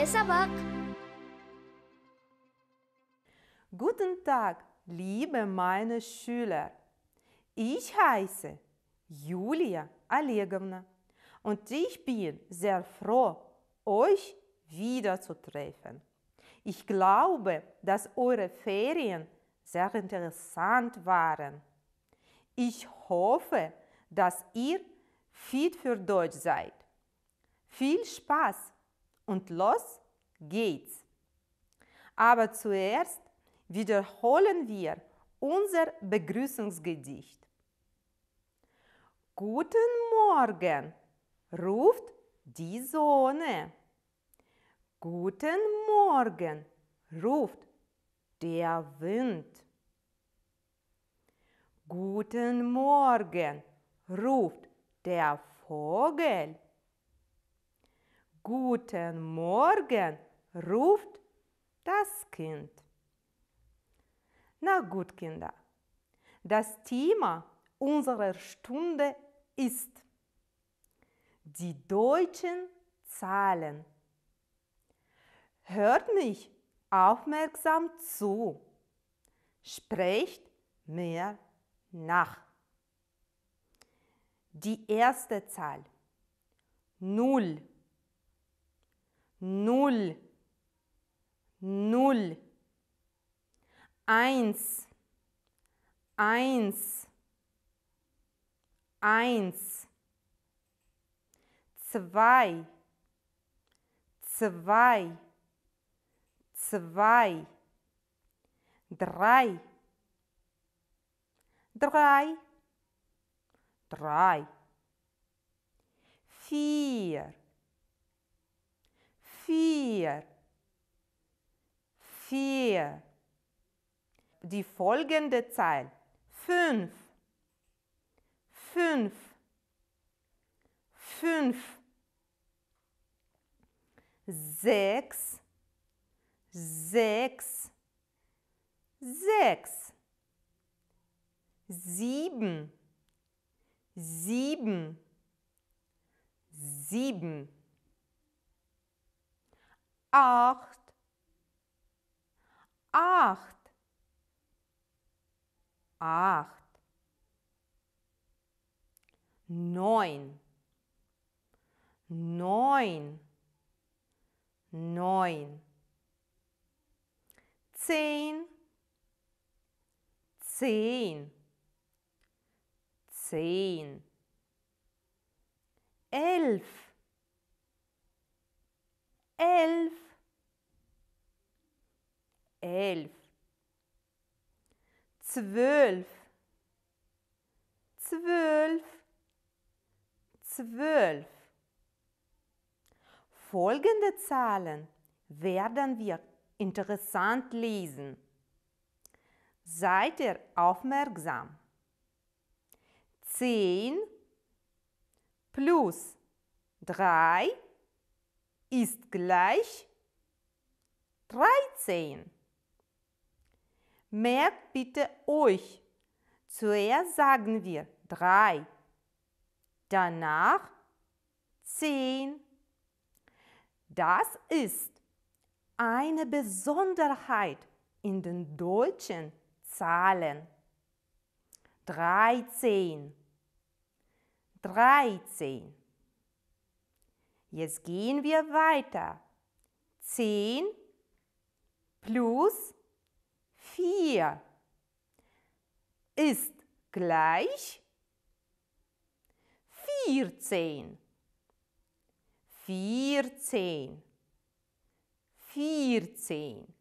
سبق. Guten Tag, liebe meine Schüler. Ich heiße Julia Olegovna und ich bin sehr froh, euch wiederzutreffen. Ich glaube, dass eure Ferien sehr interessant waren. Ich hoffe, dass ihr fit für Deutsch seid. Viel Spaß und los geht's! Aber zuerst wiederholen wir unser Begrüßungsgedicht. Guten Morgen, ruft die Sonne. Guten Morgen, ruft der Wind. Guten Morgen, ruft der Vogel. Guten Morgen, ruft das Kind. Na gut, Kinder, das Thema unserer Stunde ist die deutschen Zahlen. Hört mich aufmerksam zu. Sprecht mir nach. Die erste Zahl: 0, 0, 0. 1, 1, 1. 2, 2, 2. 3, 3, 3. 4, 4, 4. Die folgende Zahl: 5, 5, 5. 6, 6, 6. 7, 7, 7. 8, 8, 8. 9, 9, 9. 10, 10, 10. 11, 11, 11. 12, 12, 12. Folgende Zahlen werden wir interessant lesen. Seid ihr aufmerksam? 10 plus 3 ist gleich 13. Merkt bitte euch, zuerst sagen wir 3, danach 10. Das ist eine Besonderheit in den deutschen Zahlen. 13, 13. Jetzt gehen wir weiter. 10 plus 4 ist gleich 14. 14, 14.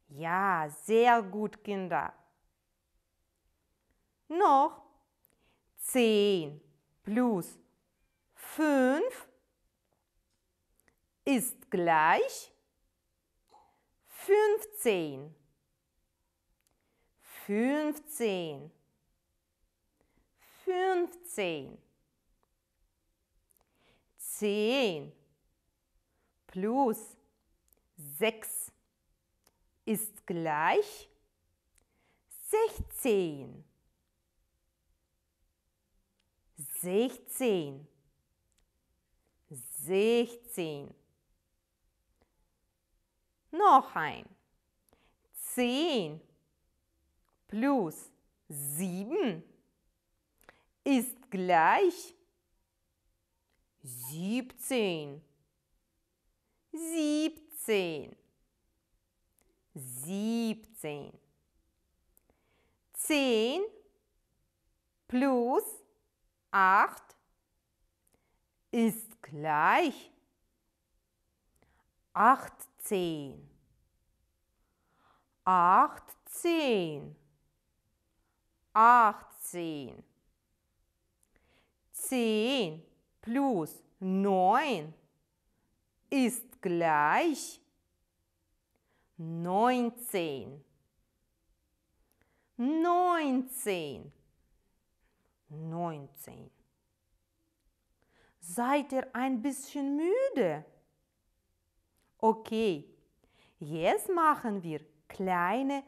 Ja, sehr gut, Kinder. Noch 10 plus 5 ist gleich 15. 15, 15. 10 plus 6 ist gleich 16. 16, 16. Noch ein. 10 plus 7 ist gleich 17. 17. 17. 10 plus 8 ist gleich 18. 18. 18. 10 plus 9 ist gleich 19. 19. 19. Seid ihr ein bisschen müde? Okay, jetzt machen wir kleine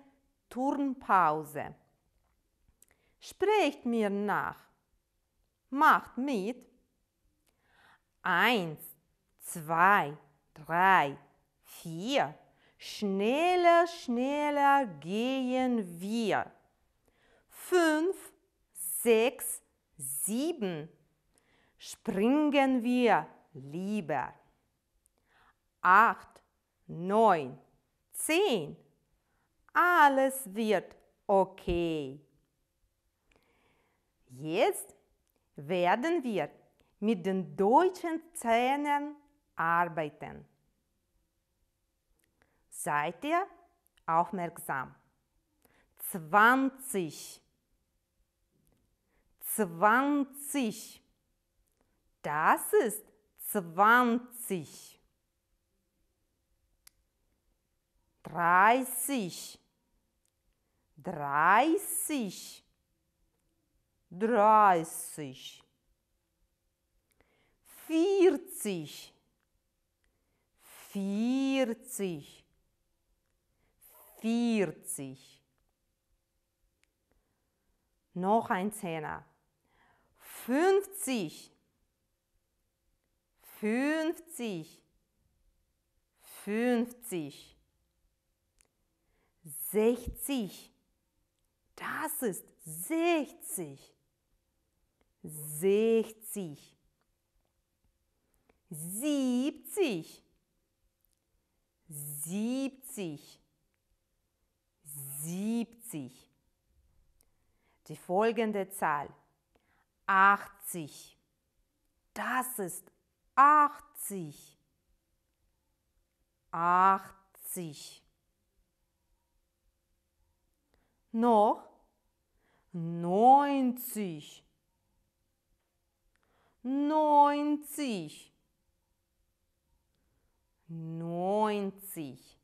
Turnpause. Sprecht mir nach. Macht mit. 1, 2, 3, 4. Schneller, schneller gehen wir. 5, 6, 7. Springen wir lieber. 8, 9, 10. Alles wird okay. Jetzt werden wir mit den deutschen Zähnen arbeiten. Seid ihr aufmerksam? 20. 20. Das ist 20. 30. 30. 30. 40. 40. 40. Noch ein Zehner. 50. 50. 50. 60. Das ist 60. 60. 70. 70. 70. Die folgende Zahl. 80. Das ist 80. 80. Noch 90. 90. 90.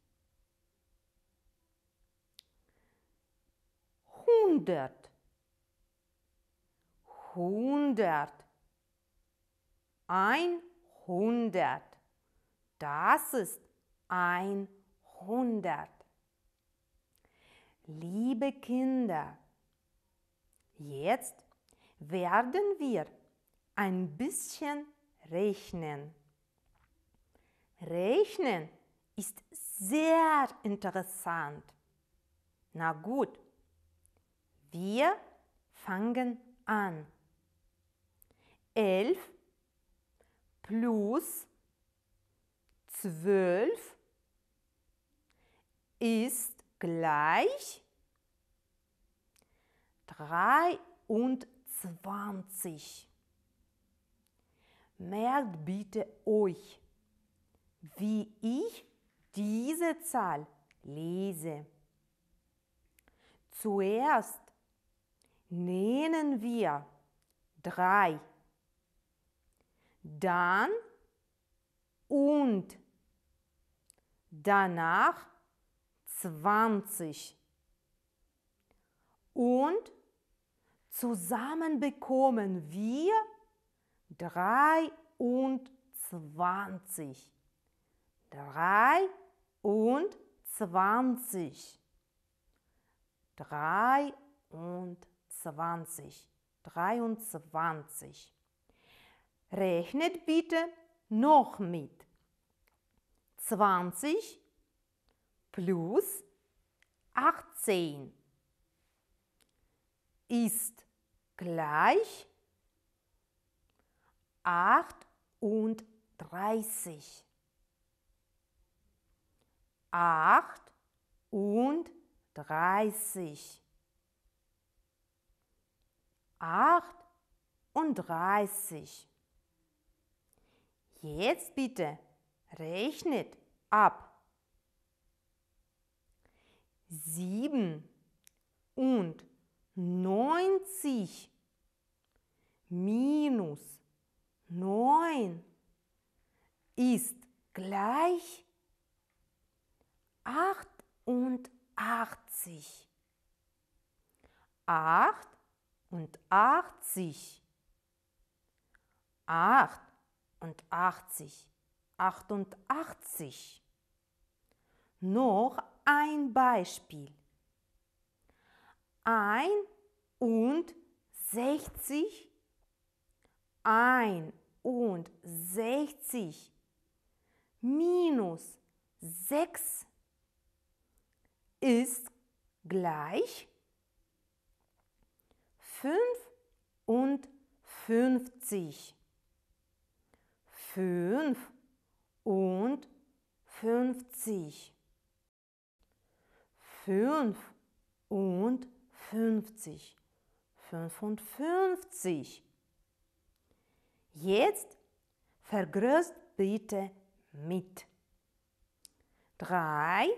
100. 100. 100. Das ist 100. Liebe Kinder, jetzt werden wir ein bisschen rechnen. Rechnen ist sehr interessant. Na gut, wir fangen an. 11 plus 12 ist gleich 23. Merkt bitte euch, wie ich diese Zahl lese. Zuerst nennen wir 3, dann und danach 20 und zusammen bekommen wir 23. 23. 23. 23. Rechnet bitte noch mit. 20 plus 18 ist gleich 38. 38. 38. Jetzt bitte rechnet ab. 97 minus 9 ist gleich 88. 88. 88. 88. Noch ein Beispiel. 61. 61 minus 6 ist gleich 55. 55. 55. 55. Jetzt vergrößt bitte mit. 3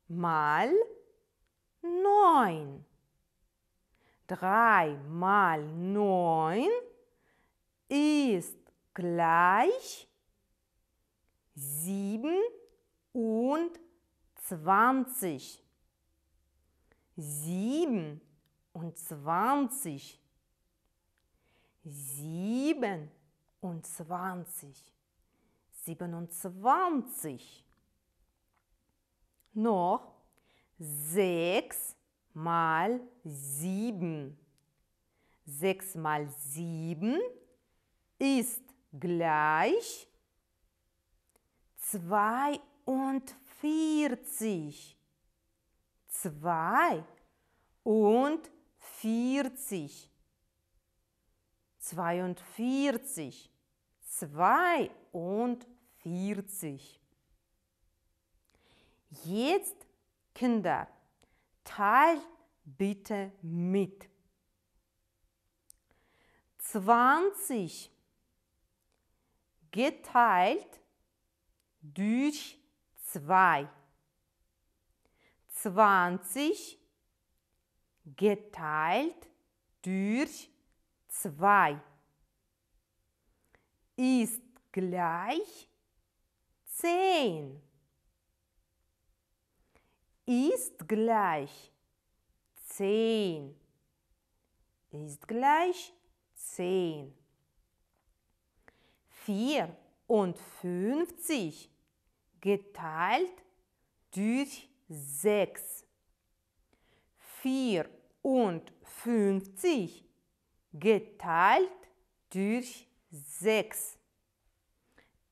mal 9. 3 mal 9 ist gleich 27. 27. 27. 27. Noch 6 mal 7. 6 mal 7 ist gleich 42. 42. 42. 42. Jetzt, Kinder, teilt bitte mit. 20 geteilt durch 2. 20 geteilt durch 2 ist gleich 10. Ist gleich 10. Ist gleich 10. 54 geteilt durch 6. 54 geteilt durch 6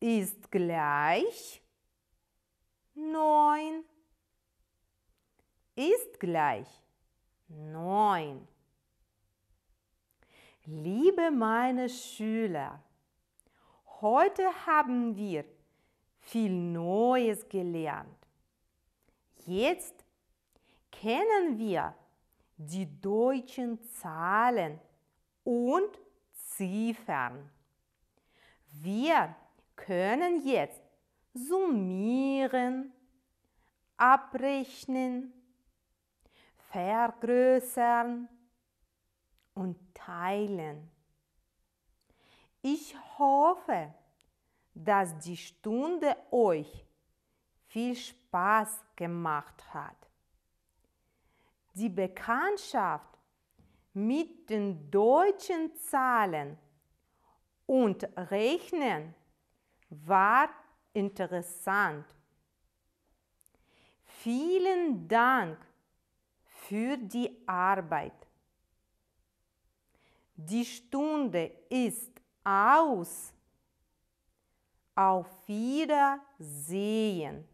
ist gleich 9. Ist gleich 9. Liebe meine Schüler, heute haben wir viel Neues gelernt. Jetzt kennen wir die deutschen Zahlen und Ziffern. Wir können jetzt summieren, abrechnen, vergrößern und teilen. Ich hoffe, dass die Stunde euch viel Spaß gemacht hat. Die Bekanntschaft mit den deutschen Zahlen und Rechnen war interessant. Vielen Dank für die Arbeit. Die Stunde ist aus. Auf Wiedersehen.